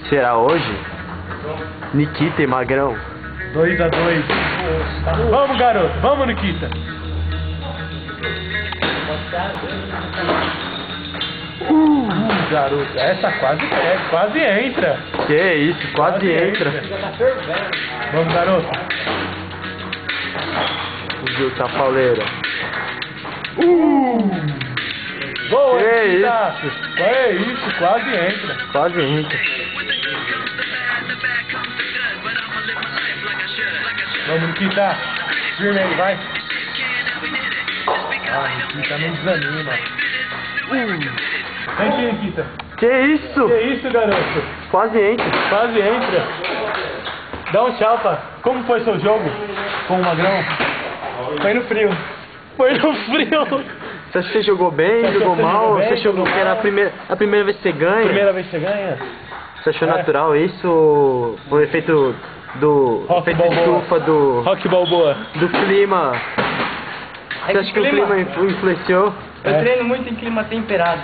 será hoje? Nikita e Magrão. 2-2. Vamos, garoto. Vamos, Nikita. Garoto. Essa quase entra. Que isso, quase entra. Vamos, garoto. O Gil tá pauleira. Boa, Que Nikita. isso? É isso, quase entra. Quase entra. Vamos, Nikita. Firme aí, vai. Nikita não desanima. Vem aqui, Nikita. Que isso? Que isso, garoto? Quase entra. Quase entra. Dá um tchau, pá. Como foi seu jogo com o Magrão? Foi no frio. Foi no frio. Você acha que você jogou bem, Você achou jogou que você mal? jogou bem, Você achou jogou que era mal? a primeira vez que você ganha? Primeira vez que você ganha? Você achou É. natural isso? O efeito do... Rock efeito de Balboa. estufa do... Rock Balboa. do clima. Você acha que o clima influenciou? Eu treino muito em clima temperado.